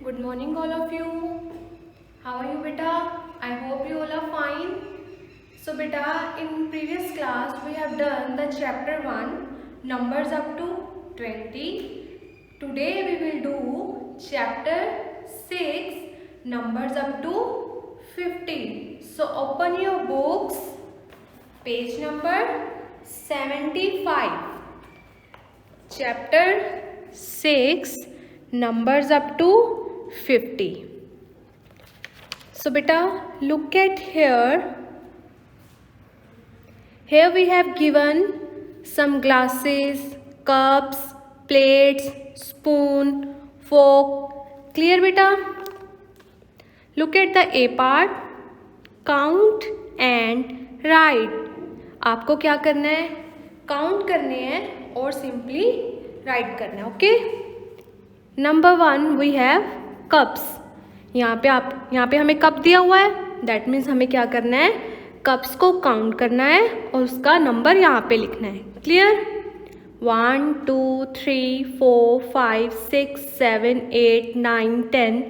Good morning, all of you. How are you, beta? I hope you all are fine. So, beta, in previous class we have done the chapter 1, numbers up to 20. Today we will do chapter 6, numbers up to 15. So, open your books, page number 75. Chapter 6, numbers up to 50. So beta, look at here. Here we have given some glasses, cups, plates, spoon, fork. Clear beta? Look at the A part. Count and write. आपको क्या करना है? Count करने हैं और simply write करना है. Okay. Number 1 we have cups. यहाँ पे हमें कप दिया हुआ है. दैट मीन्स हमें क्या करना है? कप्स को काउंट करना है और उसका नंबर यहाँ पे लिखना है. Clear? 1 2 3 4 5 6 7 8 9 10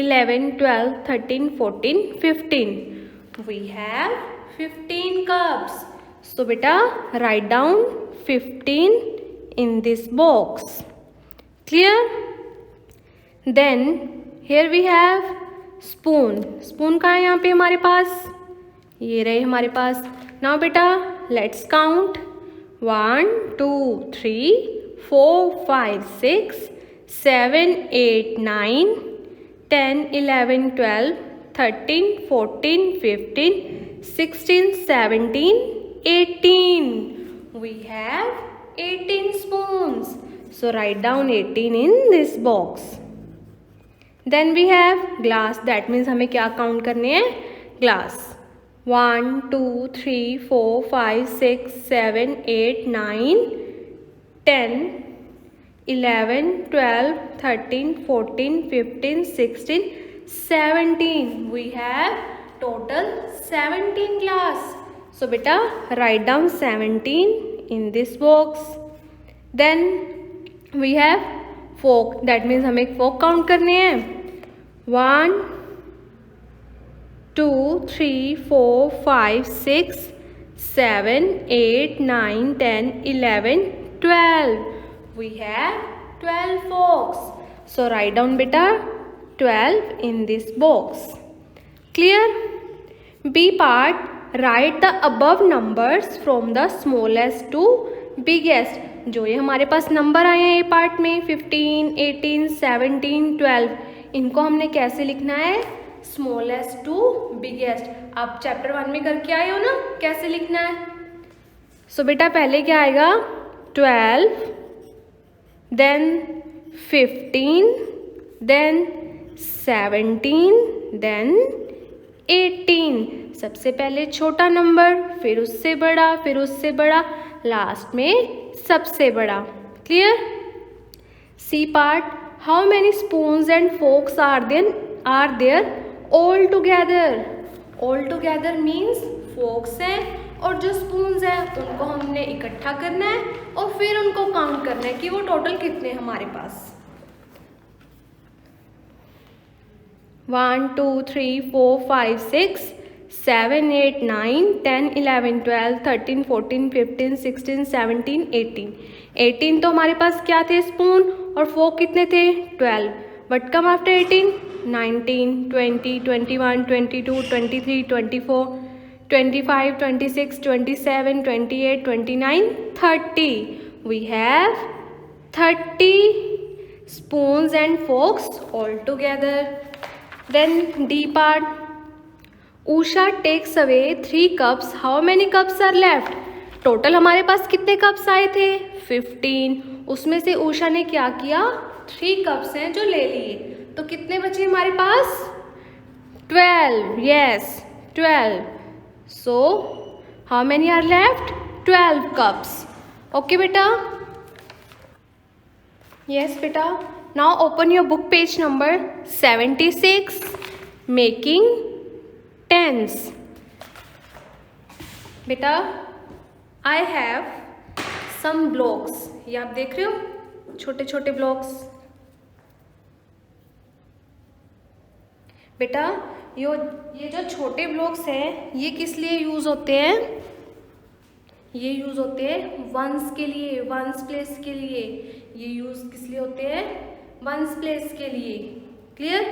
11 12 13 14 15. We have 15 cups. So beta, write down 15 in this box. Clear? Then here we have spoon. Spoon कहाँ है यहाँ पे हमारे पास? ये रहे हमारे पास. Now बेटा, let's count. 1 2 3 4 5 6 7 8 9 10 11 12 13 14 15 16 17 18. We have 18 spoons. So write down 18 in this box. Then we have glass. That means हमें क्या काउंट करने हैं? Glass. 1 2 3 4 5 6 7 8 9 10 11 12 13 14 15 16 17. We have total 17 glass. So beta, write down 17 in this box. Then we have fork. That means हमें fork count करने हैं. 1 2 3 4 5 6 7 8 9 10 11 12. We have 12 forks. So write down beta 12 in this box. Clear? B part, write the above numbers from the smallest to biggest. जो ये हमारे पास number आए हैं ए part में 15 18 17 12, इनको हमने कैसे लिखना है? Smallest to biggest. आप चैप्टर 1 में करके आए हो ना, कैसे लिखना है? सो बेटा पहले क्या आएगा? 12, देन 15, देन 17, देन 18. सबसे पहले छोटा नंबर, फिर उससे बड़ा, फिर उससे बड़ा, लास्ट में सबसे बड़ा. Clear? C part, how many spoons and forks are there all together. All together means forks हैं और जो स्पून्स हैं उनको हमने इकट्ठा करना है और फिर उनको काउंट करना है कि वो टोटल कितने हमारे पास. 1 2 3 4 5 6 7 8 9 10 11 12 13 14 15 16 17 18. 18 तो हमारे पास क्या थे? स्पून. और फोक कितने थे? 12. But come after 18 19 20 21 22 23 24 25 26 27 28 29 30. We have 30 spoons and forks all together. Then D part, Usha takes away 3 cups. How many cups are left? Total हमारे पास कितने कप्स आए थे? 15. उसमें से उषा ने क्या किया? 3 कप्स हैं जो ले लिए. तो कितने बचे हमारे पास? 12. Yes, 12. So how many are left? 12 cups. Okay बेटा? Yes बेटा. Now open your book page number 76. Making tens. बेटा I have some blocks. ये आप देख रहे हो छोटे छोटे ब्लॉक्स. बेटा ये जो छोटे ब्लॉक्स हैं ये किस लिए यूज़ होते हैं? ये यूज़ होते हैं वंस के लिए, वंस प्लेस के लिए। ये यूज़ किस लिए होते हैं? वंस प्लेस के लिए। क्लियर?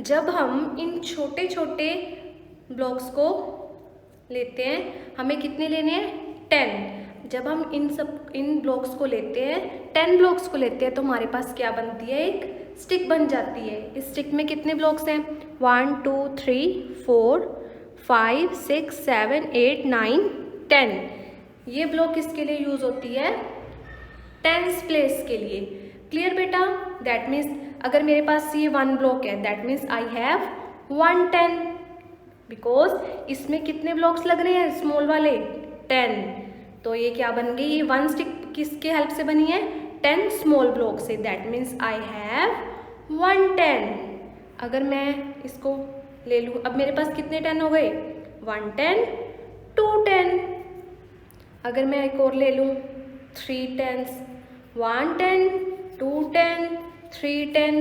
जब हम इन छोटे छोटे ब्लॉक्स को लेते हैं, हमें कितने लेने हैं? 10। जब हम इन ब्लॉक्स को लेते हैं, 10 ब्लॉक्स को लेते हैं, तो हमारे पास क्या बनती है? एक स्टिक बन जाती है। इस स्टिक में कितने ब्लॉक्स हैं? 1 2 3 4 5 6 7 8 9 10। ये ब्लॉक किसके लिए यूज होती है? टेंस प्लेस के लिए। क्लियर बेटा? दैट मीन्स अगर मेरे पास ये 1 ब्लॉक है, that means I have 1 10, because इसमें कितने ब्लॉक्स लग रहे हैं स्मॉल वाले? 10। तो ये क्या बन गई? ये 1 स्टिक किसके हेल्प से बनी है? 10 स्मॉल ब्लॉक से। That means I have 1 10। अगर मैं इसको ले लूँ, अब मेरे पास कितने 10 हो गए? 1 10 2 10। अगर मैं एक और ले लूँ, 3 10s, 1 10 2 10 3 10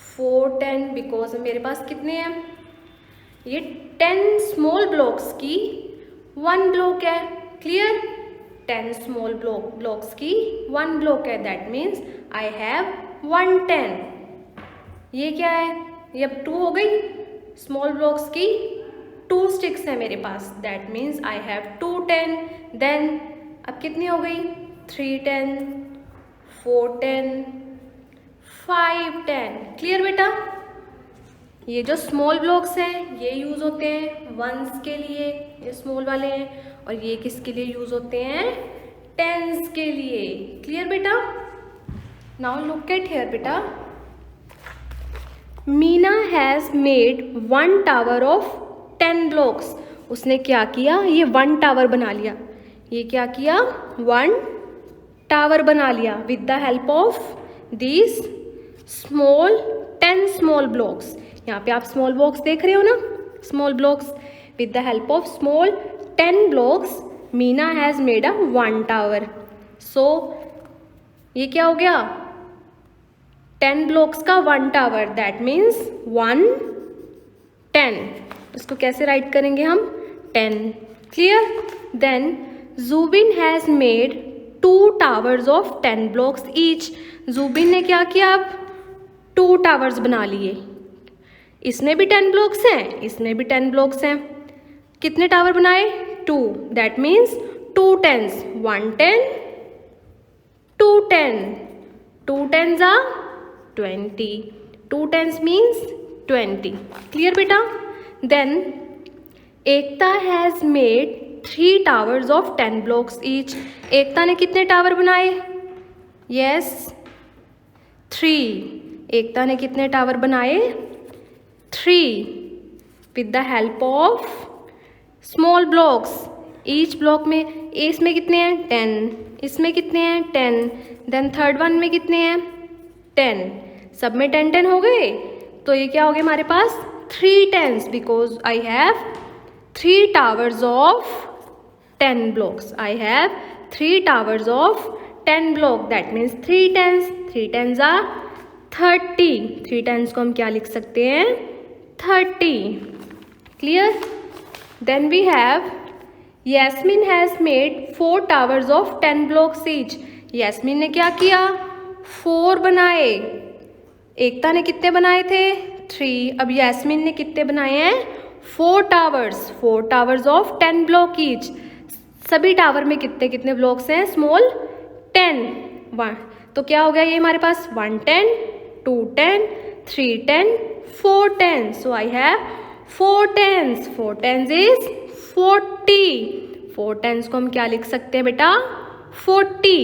4 10, बिकॉज मेरे पास कितने हैं? ये 10 स्मॉल ब्लॉक्स की 1 ब्लॉक है। क्लियर? 10 स्मॉल ब्लॉक्स की 1 ब्लॉक है। That means I have 1 10। ये क्या है? ये अब 2 हो गई। स्मॉल ब्लॉक्स की 2 स्टिक्स है मेरे पास। That means I have 2 10। Then अब कितनी हो गई? 3 10 4 10 5 10। क्लियर बेटा? ये जो स्मॉल ब्लॉक्स हैं ये यूज होते हैं वंस के लिए, ये स्मॉल वाले हैं, और ये किसके लिए यूज होते हैं? टेंस के लिए। क्लियर बेटा? नाउ लुक एट हियर बेटा। Meena has made 1 tower of 10 blocks. उसने क्या किया? ये 1 टावर बना लिया। ये क्या किया? 1 टावर बना लिया with the help of this 10 small blocks. यहाँ पे आप स्मॉल ब्लॉक्स देख रहे हो ना? Small blocks. With the help of small 10 blocks Meena has made a 1 tower. So ये क्या हो गया? 10 ब्लॉक्स का 1 टावर। That means 1 10। इसको कैसे राइट करेंगे हम? 10। Clear? Then Jubin has made 2 towers of 10 blocks each. Jubin ने क्या किया? अब 2 टावर्स बना लिए। इसमें भी 10 ब्लॉक्स हैं, इसमें भी 10 ब्लॉक्स हैं। कितने टावर बनाए? 2। That means 2 10s, 1 10 2 10। 2 10s are 20. 2 10s means 20. Clear बेटा? Then Ekta has made 3 towers of 10 blocks each. Ekta ने कितने टावर बनाए? यस 3। एकता ने कितने टावर बनाए? 3 with the help of small blocks. Each block में इसमें कितने हैं? 10। इसमें कितने हैं? 10। देन थर्ड वन में कितने हैं? 10। सब में 10 10 हो गए। तो ये क्या हो गया हमारे पास? 3 10s, because I have 3 towers of 10 blocks. I have 3 towers of 10 block. That means 3 10s। 3 10s are 30। 3 10s को हम क्या लिख सकते हैं? 30। Clear? Then we have Yasmin has made 4 towers of 10 blocks each. Yasmin ने क्या किया? 4 बनाए। एकता ने कितने बनाए थे? 3। अब यास्मीन ने कितने बनाए हैं? 4 towers. 4 towers of 10 block each. सभी टावर में कितने कितने ब्लॉक्स हैं? स्मॉल 10। 1। तो क्या हो गया ये हमारे पास? 1 10 2 10 3 10 4 10। So I have 4 10s. 4 10s is 40. 4 10s को हम क्या लिख सकते हैं बेटा? 40.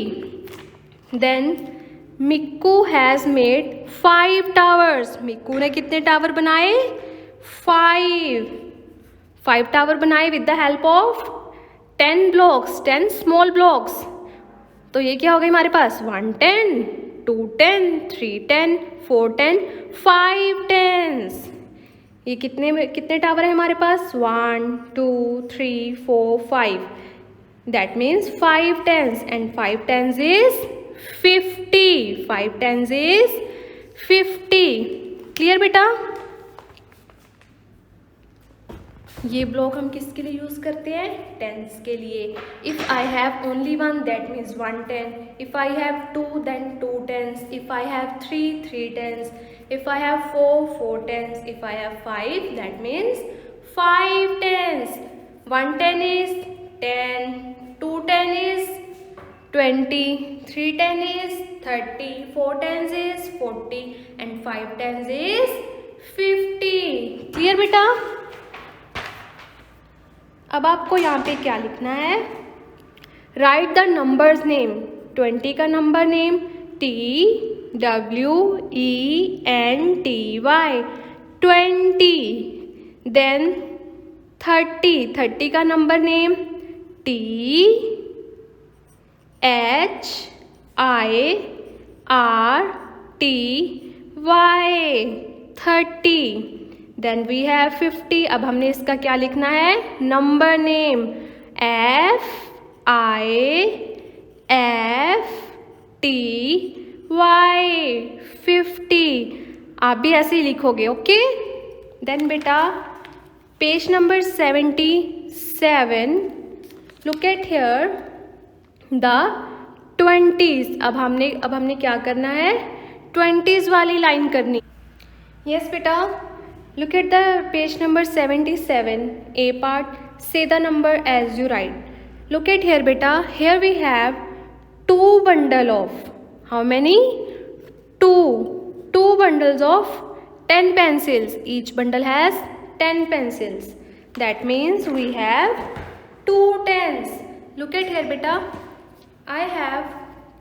Then Mikku has made 5 towers. Mikku ने कितने टावर बनाए? 5 टावर बनाए with the help of 10 blocks, 10 small blocks. तो ये क्या हो गई हमारे पास? 1 10 2 10 3 10 4 10 5 10s। ये कितने टावर है हमारे पास? 1 2 3 4 5। That means 5 10s and 5 10s is 50. 5 10s is 50. Clear बेटा? ये ब्लॉक हम किसके लिए यूज़ करते हैं? टेंस के लिए. If I have only one that means 1 10. If I have 2 then 2 tens. If I have 3 3 tens. If I have 4 4 tens. If I have 5 that means 5 tens. 1 10 is 10, 2 10 is 20, 3 10 is 30, 4 10 is 40 and 5 10 is 50. Clear बेटा? अब आपको यहाँ पे क्या लिखना है? Right the numbers name. 20 का number name TWENTY 20. Then 30 का number name THIRTY 30. Then we have 50. अब हमने इसका क्या लिखना है? Number name FIFTY 50. आप भी ऐसे ही लिखोगे. ओके. देन बेटा page number 77. Look at here the 20s. अब हमने क्या करना है? 20s वाली लाइन करनी. यस बेटा. Look at the page number 77, A part. Say the number as you write. Look at here beta. Here we have 2 bundle of, how many? 2 bundles of 10 pencils. Each bundle has 10 pencils. That means we have 2 tens. Look at here beta. I have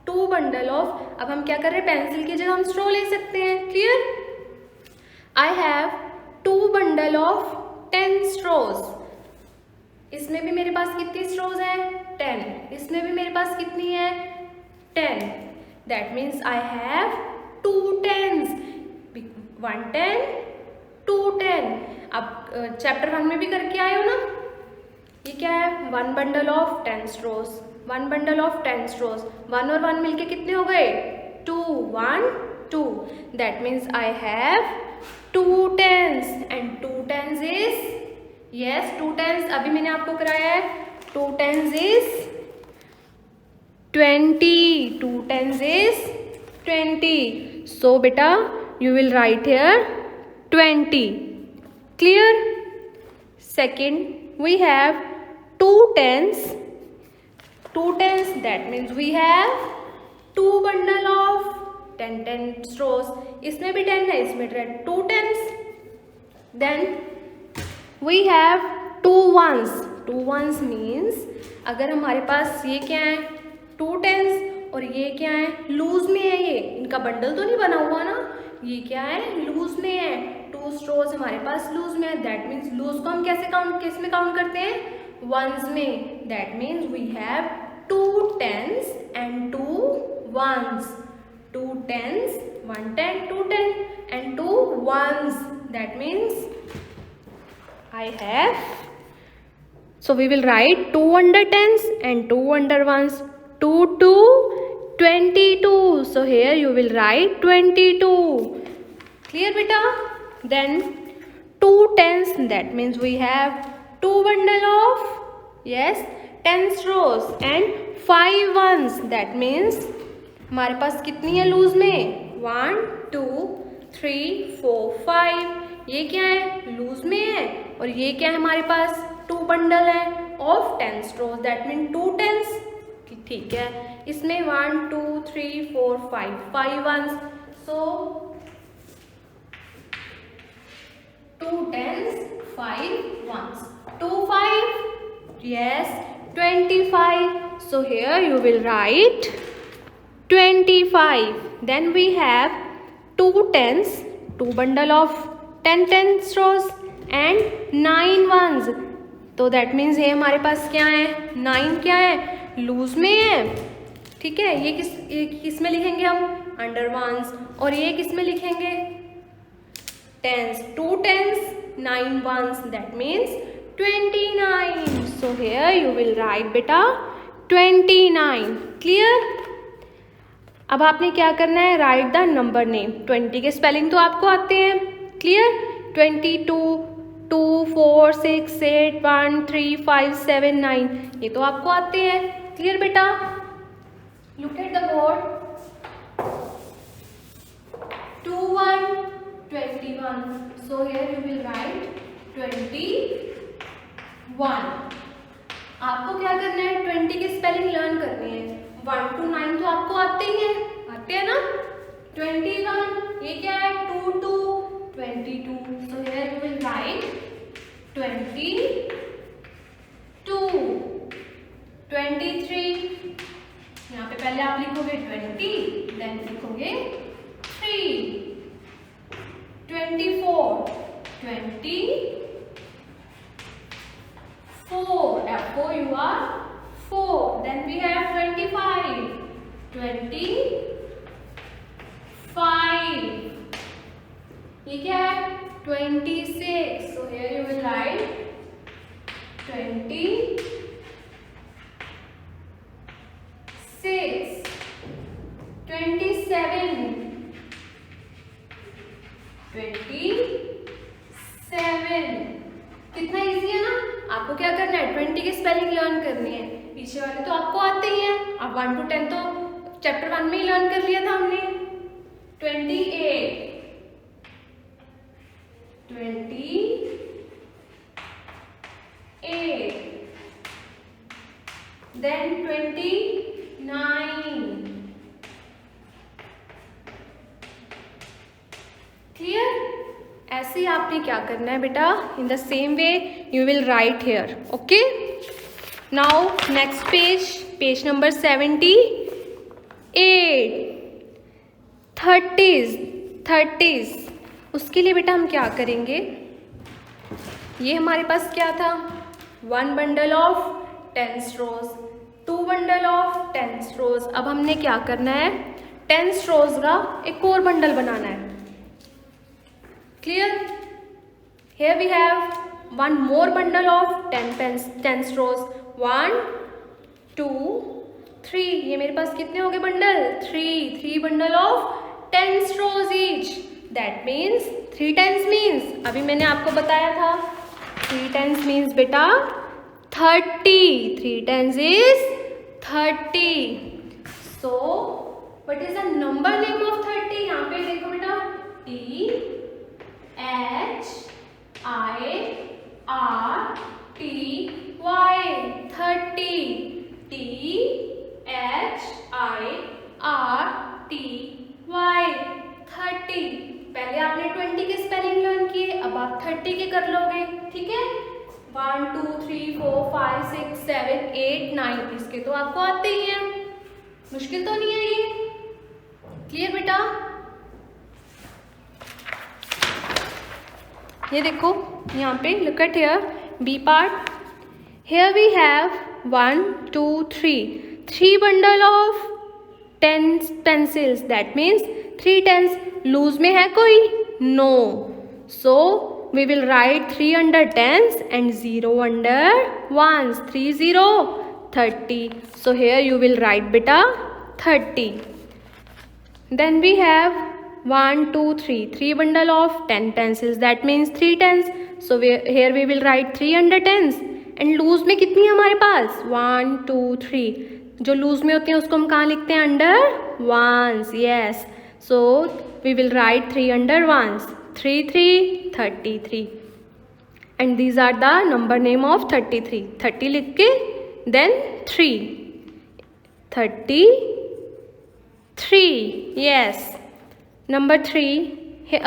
2 bundle of. अब हम क्या कर रहे हैं? Pencil की जगह हम straw ले सकते हैं. Clear? I have 2 bundle of 10 straws. इसमें भी मेरे पास कितनी straws हैं? 10. इसमें भी मेरे पास कितनी है? 10. That means I have 2 tens. 1 10, 2 10. अब चैप्टर 1 में भी करके आए हो ना? ये क्या है? 1 bundle of 10 straws. 1 bundle of 10 straws. 1 और 1 मिलके कितने हो गए? 2. 1 2. That means I have 2 tens and 2 tens is, yes, 2 tens अभी मैंने आपको कराया है. 2 tens is 20. 2 tens is 20. So beta you will write here 20. Clear? Second we have 2 tens. 2 tens that means we have 2 bundle of 10 straws. इसमें भी 10 है, इसमें 2 tens. Then we have 2 ones. 2 ones means अगर हमारे पास ये क्या है? 2 tens और ये क्या है? लूज में है. ये इनका बंडल तो नहीं बना हुआ ना. ये क्या है? लूज में है. 2 straws हमारे पास लूज में है. That means लूज को हम किस में काउंट करते हैं? ones में. That means we have 2 tens and 2 ones. 2 tens, 1 10, 2 10 and 2 ones. That means I have, so we will write 2 under tens and 2 under ones. 2 2 22. So here you will write 22. Clear beta? Then 2 tens, that means we have 2 bundle of, yes, 10 straws and 5 ones. That means हमारे पास कितनी है loose में? 1 2 3 4 5. ये क्या है? Loose में है. और ये क्या है हमारे पास? 2 बंडल है of 10 straws. That mean 2 tens. ठीक है. इसमें 1 2 3 4 5 ones. So 2 tens 5 ones. 2 5. Yes, 25. So here you will write 25. Then we have 2 tens, 2 bundle of 10 straws and 9 ones. तो that means ये हमारे पास क्या है? 9 क्या है? लूज में है. ठीक है. ये किस में लिखेंगे हम? Under ones. और ये किस में लिखेंगे? tens. 2 tens 9 ones. That means 29. So here you will write beta 29. Clear? अब आपने क्या करना है? Right the number name. 20 के स्पेलिंग तो आपको आते हैं. क्लियर? 22 2 4 6 8 1 3 5 7 9, ये तो आपको आते हैं। क्लियर बेटा? Look at the board. 2 1 21, so here you will write 21। आपको क्या करना है? 20 की स्पेलिंग लर्न करनी है। 1 to 9 तो आपको आते ही हैं, आते हैं ना। 21, ये क्या है? 2 to 22, so here you will write 22। 23, यहाँ पे पहले आप लिखोगे 20, देन लिखोगे 3। 24, 24, therefore you are 4. Then we have 25, 25, ये क्या है? 26, so here you will write 26, 27, 27, कितना इजी है ना। आपको क्या करना है? 20 की स्पेलिंग लर्न करनी है। पीछे वाले तो आपको आते ही हैं। अब 1 to 10 तो चैप्टर 1 में ही लर्न कर लिया था हमने। 28, 28, then 29। क्लियर? ऐसे ही आपने क्या करना है बेटा? In the same way you will write here. Okay, now next page, page number 78। 30s, उसके लिए बेटा हम क्या करेंगे? ये हमारे पास क्या था? 1 bundle of 10 rose, 2 bundle of 10 rose. अब हमने क्या करना है? 10 रोज का एक और बंडल बनाना है। Clear? Here we have 1 more bundle of 10 rows. 1 2 3, ये मेरे पास कितने हो गए bundle? 3 bundle of 10 rows each. That means 3 10s means, अभी मैंने आपको बताया था 3 10s means बेटा 30। 3 10s is 30. So what is the number name of 30? यहाँ पे देखो बेटा, THIRTY, 30, THIRTY, 30। पहले आपने 20 के स्पेलिंग लर्न किए, अब आप 30 के कर लोगे। ठीक है? 1 2 3 4 5 6 7 8 9, इसके तो आपको आते ही हैं, मुश्किल तो नहीं है ये। क्लियर बेटा? ये देखो यहाँ पे, look at here, B part. Here we have 1 2 3 bundle of 10 pencils. That means 3 10s। Loose में है कोई? No. So we will write 3 under 10s and 0 under 1s। 3 0 30, so here you will write बेटा 30। Then we have 1 2 3 bundle of 10 pencils, that means 3 10s, so here we will write 3 under 10s। and loose में कितनी है हमारे पास? 1 2 3, जो loose में होती हैं उसको हम कहाँ लिखते हैं? Under 1s। yes, so we will write 3 under 1s। 3 3 33, and these are the number name of 33। 30 लिख के then 3 33, yes। Number 3,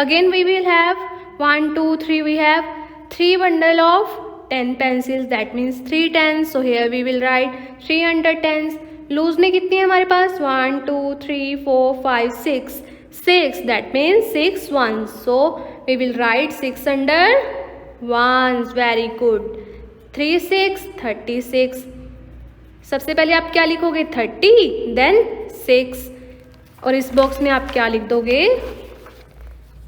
again we will have 1 2 3, we have 3 bundle of 10 pencils, that means 3 10s, so here we will write 3 under 10s। Loose में कितनी है हमारे पास? 1 2 3 4 5 6, that means 6 1s, so we will write 6 under 1s। very good। 3 6 36, सबसे पहले आप क्या लिखोगे? 30, then 6, और इस बॉक्स में आप क्या लिख दोगे?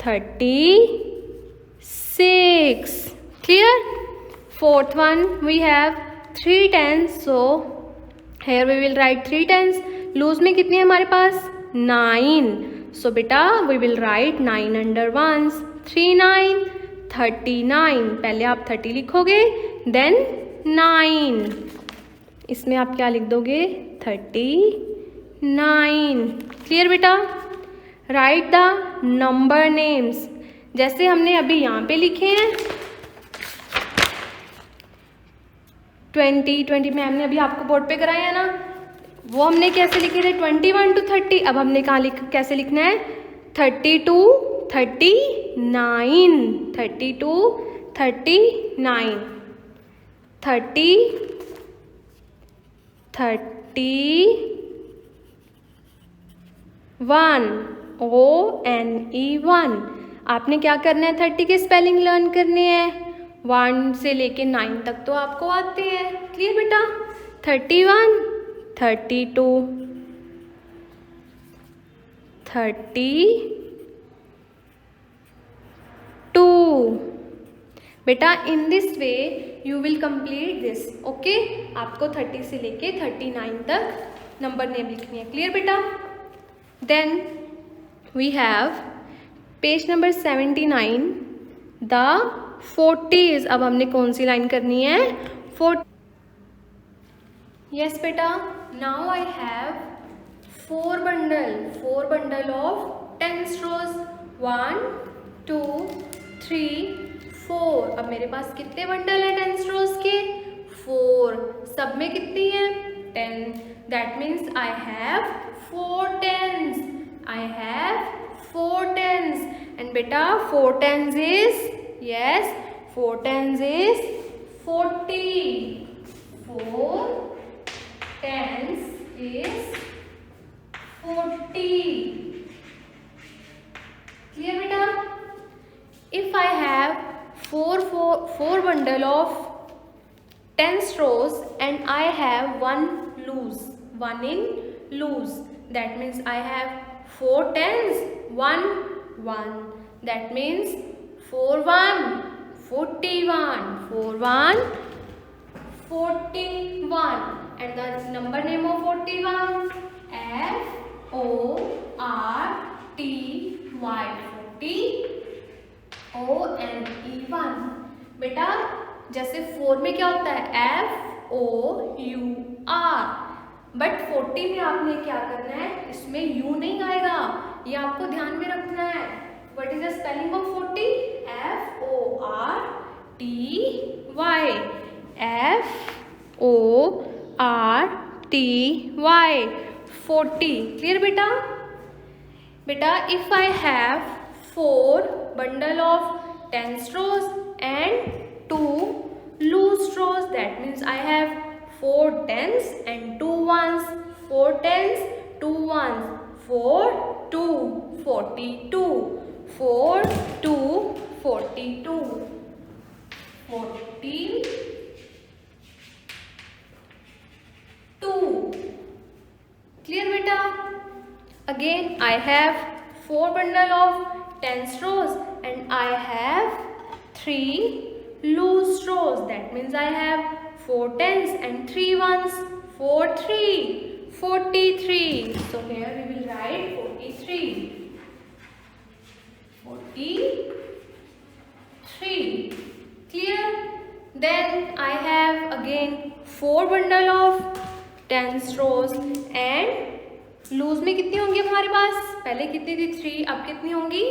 36। Clear? Fourth one, we have 3 10s, so here we will write 3 10s। Loose में कितनी है हमारे पास? 9, सो बेटा we will right 9 under 1s। 3 9 39। पहले आप 30 लिखोगे, देन 9। इसमें आप क्या लिख दोगे? 39। क्लियर बेटा? राइट द नंबर नेम्स, जैसे हमने अभी यहाँ पे लिखे हैं 20 मैम ने अभी आपको बोर्ड पे कराया है ना, वो हमने कैसे लिखे थे 21 to 30। अब हमने कहाँ कैसे लिखना है 30 to 39, 30 to 39, 31 ONE1। आपने क्या करना है 30 के स्पेलिंग लर्न करने हैं, 1 से लेके 9 तक तो आपको आते हैं। क्लियर बेटा? 31, 32, 32। बेटा in this way you will complete this. Okay, आपको 30 से लेके 39 तक नंबर नेम लिखनी है। क्लियर बेटा? Then we have page number 79 the 40s। अब हमने कौन सी लाइन करनी है 40। यस बेटा, now I have 4 bundle of 10 straws, 1 2 3 4। अब मेरे पास कितने बंडल हैं 10 straws के? 4। सब में कितनी है 10। That means I have 4 tens। I have 4 tens। and beta 4 tens is, yes, 4 tens is 40। 4 tens is 40। Clear beta? If I have 4 bundle of 10 straws and I have one in loose, that means I have 4 tens, 1 1, that means 4 1 41, 4 1 41। and the number name of 41 FORTY, 40 ONE1। बेटा जैसे 4 में क्या होता है FOUR, but 40 में आपने क्या करना है, इसमें यू नहीं आएगा, ये आपको ध्यान में रखना है। What is the spelling of 40? FORTY, 40। Clear बेटा? बेटा if I have 4 bundle of 10 straws and 2 loose straws, that means I have 4 tens and 2 ones, 4 tens 2 ones, 4 2 42, 4 2 42, 42। Clear beta? Again I have 4 bundle of 10 straws and I have 3 loose straws, that means I have 4 tens and 3 ones, 4 3 43। so here we will write 43, 43। clear? then I have again 4 bundle of 10 straws and loose में कितनी होंगी हमारे पास? पहले कितनी थी 3, अब कितनी होंगी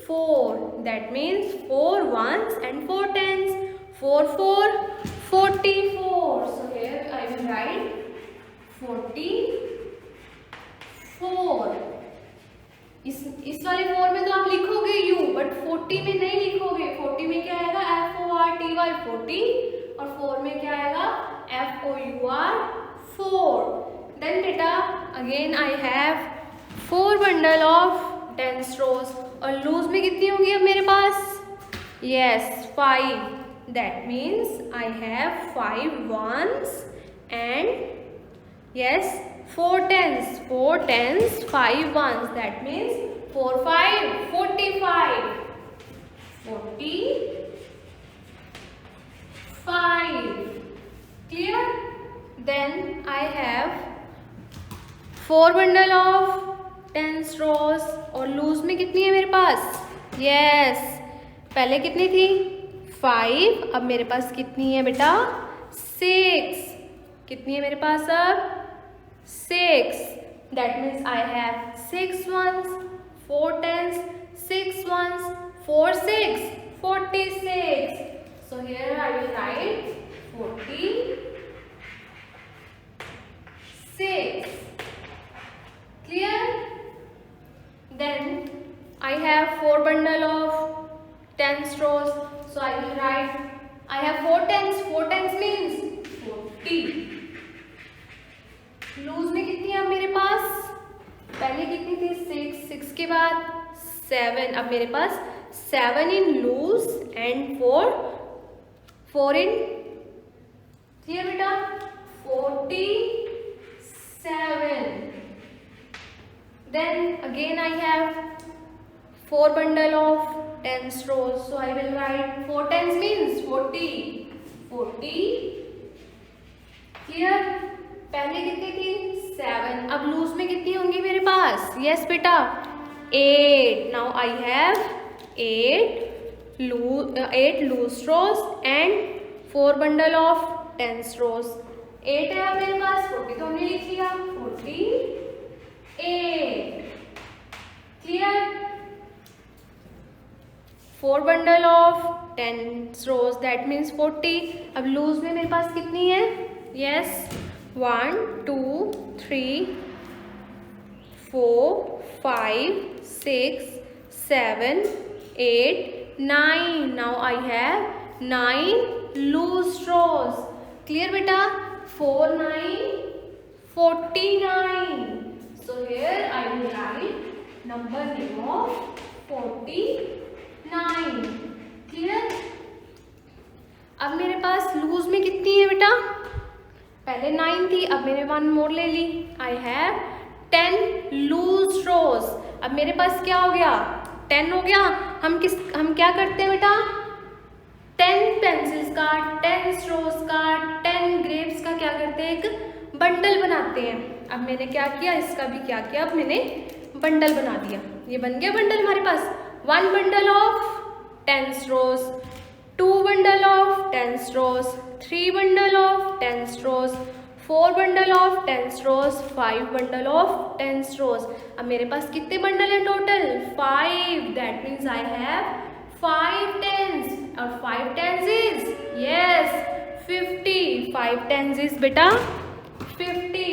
4, that means 4 ones and 4 tens, 4 4 44। so here I will write 44। इस वाले 4 में तो आप लिखोगे u, बट 40 में नहीं लिखोगे। 40 में क्या आएगा FORTY 40, और 4 में क्या आएगा FOUR 4। then beta again I have 4 bundle of 10 straws, और लूज में कितनी होंगी अब मेरे पास? yes 5, that means I have 5 ones and yes 4 tens, 5 ones, that means 4 5 45, 45। clear? then I have 4 bundle of 10 straws, और लूज में कितनी है मेरे पास? yes पहले कितनी थी 5, अब मेरे पास कितनी है बेटा 6। कितनी है मेरे पास अब 6। That means I have 6 ones, 4 tens, 6 ones, 4 6, 46. So here I will write 46. Clear? Then I have 4 bundle of 10 straws. So I will write, I have 4 tens. 4 tens means 40. Loose में कितनी है अब मेरे पास, पहले कितनी थी 6 के बाद 7, अब मेरे पास 7 in loose and 4 in clear बेटा 47. Then again I have 4 bundle of 10 straws, so I will write 4 tens means 40. Clear? पहले कितनी थी 7, अब लूज में कितनी होंगी मेरे पास, यस बेटा 8. Now I have 8 loose straws and 4 bundle of 10 straws. 8 है मेरे पास, 40 तो हमने लिख लिया 48. Clear? 4 bundle of 10 straws that means 40. अब लूज में मेरे पास कितनी है, yes 1 2 3 4 5 6 7 8 9. Now I have 9 loose straws. Clear beta? 4 9 49. So here I will write number name of 49. Clear? अब मेरे पास लूज में कितनी है बेटा, पहले 9 थी, अब मैंने 1 मोर ले ली. I have 10 loose स्ट्रोज. अब मेरे पास क्या हो गया 10 हो गया. हम क्या करते हैं बेटा 10 पेंसिल्स का 10 स्ट्रोज का 10 ग्रेप्स का क्या करते हैं, एक बंडल बनाते हैं. अब मैंने क्या किया, इसका भी क्या किया, अब मैंने बंडल बना दिया. ये बन गया बंडल हमारे पास. 1 bundle of 10 स्ट्रोज, 2 bundle of 10 straws, 3 bundle of 10 straws, 4 bundle of 10 straws, 5 bundle of 10 straws. अब मेरे पास कितने बंडल हैं total 5. That means I have 5 tens और 5 tens is yes 50. 5 tens is बेटा 50.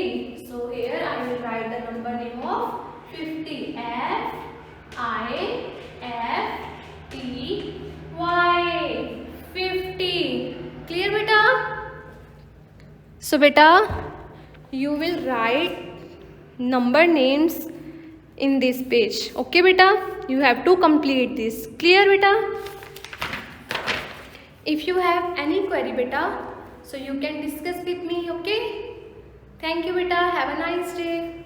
So here I will write the number name of 50. FIFTY 50. Clear beta? So beta, you will write number names in this page. Okay beta? You have to complete this. Clear beta? If you have any query beta, so you can discuss with me. Okay? Thank you beta. Have a nice day.